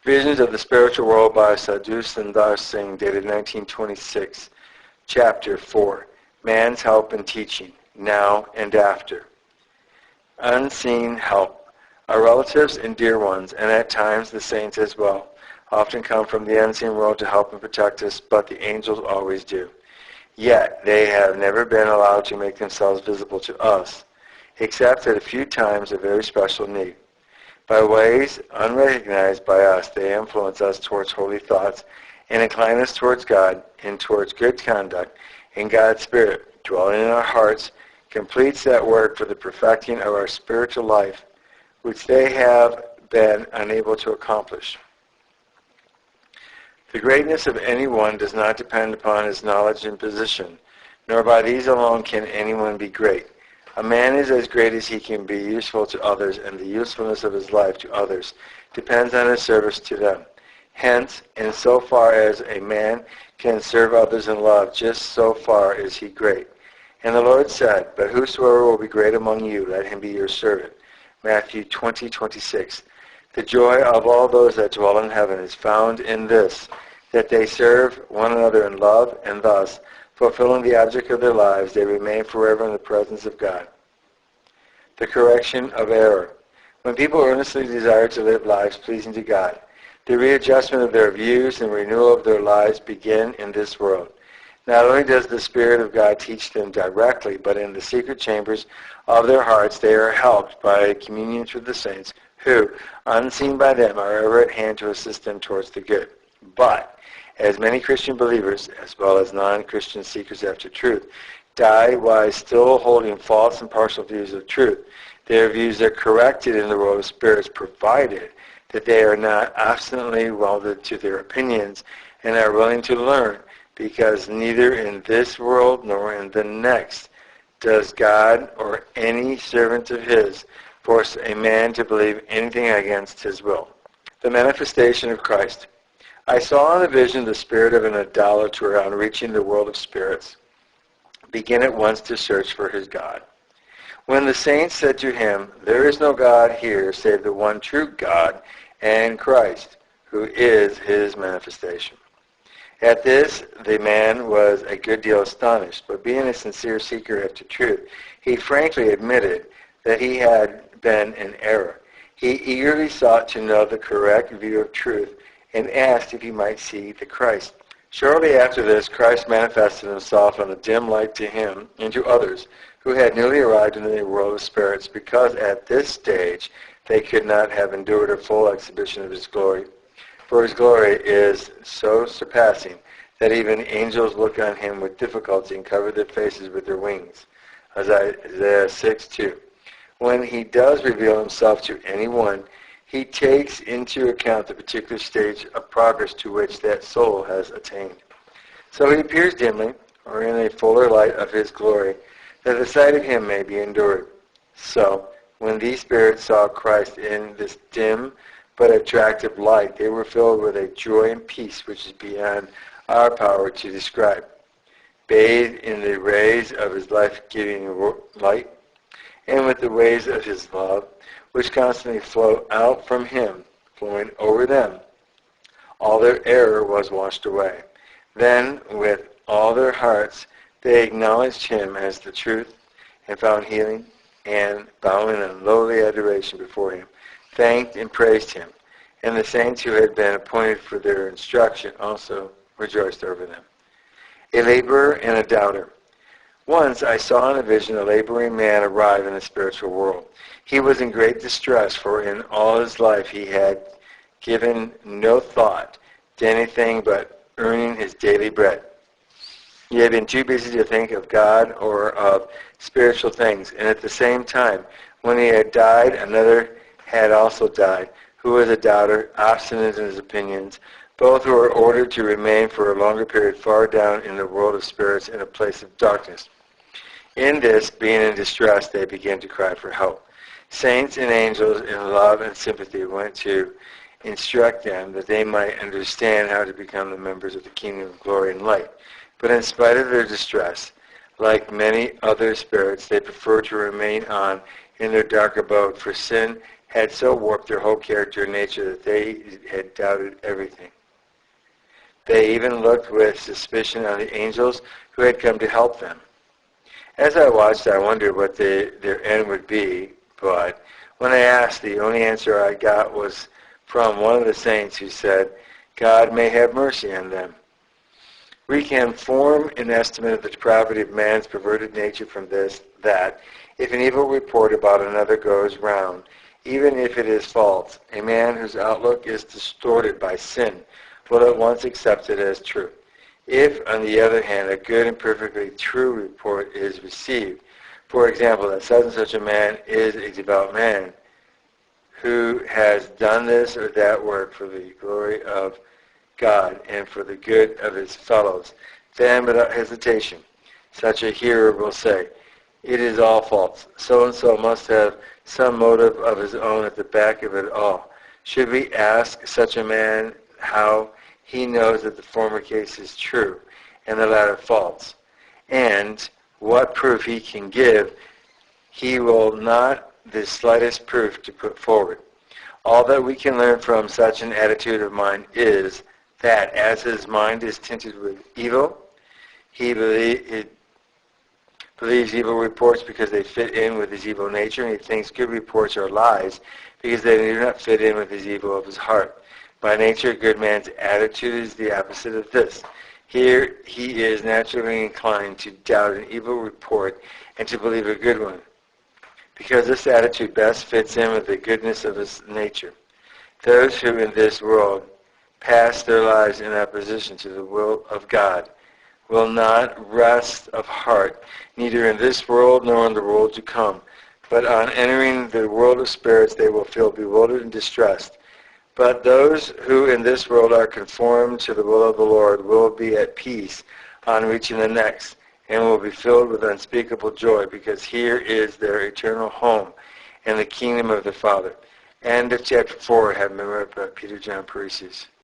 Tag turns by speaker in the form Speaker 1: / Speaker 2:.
Speaker 1: Visions of the Spiritual World by Sadhu Sundar Singh, dated 1926, Chapter 4, Man's Help in Teaching, Now and After. Unseen help. Our relatives and dear ones, and at times the saints as well, often come from the unseen world to help and protect us, but the angels always do. Yet they have never been allowed to make themselves visible to us, except at a few times of very special need. By ways unrecognized by us, they influence us towards holy thoughts and incline us towards God and towards good conduct, and God's Spirit, dwelling in our hearts, completes that work for the perfecting of our spiritual life, which they have been unable to accomplish. The greatness of anyone does not depend upon his knowledge and position, nor by these alone can anyone be great. A man is as great as he can be useful to others, and the usefulness of his life to others depends on his service to them. Hence, in so far as a man can serve others in love, just so far is he great. And the Lord said, "But whosoever will be great among you, let him be your servant." Matthew 20:26. The joy of all those that dwell in heaven is found in this, that they serve one another in love, and thus, fulfilling the object of their lives, they remain forever in the presence of God. The correction of error. When people earnestly desire to live lives pleasing to God, the readjustment of their views and renewal of their lives begin in this world. Not only does the Spirit of God teach them directly, but in the secret chambers of their hearts they are helped by communions with the saints who, unseen by them, are ever at hand to assist them towards the good. But, as many Christian believers, as well as non-Christian seekers after truth, die while still holding false and partial views of truth, their views are corrected in the world of spirits, provided that they are not obstinately welded to their opinions and are willing to learn, because neither in this world nor in the next does God or any servant of his force a man to believe anything against his will. The manifestation of Christ. I saw in a vision the spirit of an idolater, on reaching the world of spirits, begin at once to search for his God. When the saints said to him, "There is no God here save the one true God and Christ, who is his manifestation." At this, the man was a good deal astonished, but being a sincere seeker after truth, he frankly admitted that he had been in error. He eagerly sought to know the correct view of truth and asked if he might see the Christ. Shortly after this, Christ manifested himself in a dim light to him and to others who had newly arrived in the world of spirits, because at this stage they could not have endured a full exhibition of his glory. For his glory is so surpassing that even angels look on him with difficulty and cover their faces with their wings. Isaiah 6:2. When he does reveal himself to anyone, he takes into account the particular stage of progress to which that soul has attained. So he appears dimly, or in a fuller light of his glory, that the sight of him may be endured. So, when these spirits saw Christ in this dim but attractive light, they were filled with a joy and peace which is beyond our power to describe. Bathed in the rays of his life-giving light, and with the waves of his love, which constantly flow out from him, flowing over them, all their error was washed away. Then, with all their hearts, they acknowledged him as the truth, and found healing, and, bowing in lowly adoration before him, thanked and praised him. And the saints who had been appointed for their instruction also rejoiced over them. A laborer and a doubter. Once I saw in a vision a laboring man arrive in the spiritual world. He was in great distress, for in all his life he had given no thought to anything but earning his daily bread. He had been too busy to think of God or of spiritual things, and at the same time, when he had died, another had also died, who was a doubter, obstinate in his opinions. Both were ordered to remain for a longer period far down in the world of spirits in a place of darkness. In this, being in distress, they began to cry for help. Saints and angels in love and sympathy went to instruct them that they might understand how to become the members of the kingdom of glory and light. But in spite of their distress, like many other spirits, they preferred to remain on in their dark abode, for sin had so warped their whole character and nature that they had doubted everything. They even looked with suspicion on the angels who had come to help them. As I watched, I wondered what their end would be, but when I asked, the only answer I got was from one of the saints who said, "God may have mercy on them." We can form an estimate of the depravity of man's perverted nature from this, that if an evil report about another goes round, even if it is false, a man whose outlook is distorted by sin will at once accept it as true. If, on the other hand, a good and perfectly true report is received, for example, that such and such a man is a devout man who has done this or that work for the glory of God and for the good of his fellows, then without hesitation, such a hearer will say, "It is all false. So-and-so must have some motive of his own at the back of it all." Should we ask such a man how he knows that the former case is true and the latter false, and what proof he can give, he will not the slightest proof to put forward. All that we can learn from such an attitude of mind is that as his mind is tinted with evil, he believes evil reports because they fit in with his evil nature, and he thinks good reports are lies because they do not fit in with his evil of his heart. By nature, a good man's attitude is the opposite of this. Here he is naturally inclined to doubt an evil report and to believe a good one, because this attitude best fits in with the goodness of his nature. Those who in this world pass their lives in opposition to the will of God will not rest of heart, neither in this world nor in the world to come. But on entering the world of spirits, they will feel bewildered and distressed. But those who in this world are conformed to the will of the Lord will be at peace on reaching the next, and will be filled with unspeakable joy, because here is their eternal home in the kingdom of the Father. End of chapter 4, have been read by Peter John Parisius.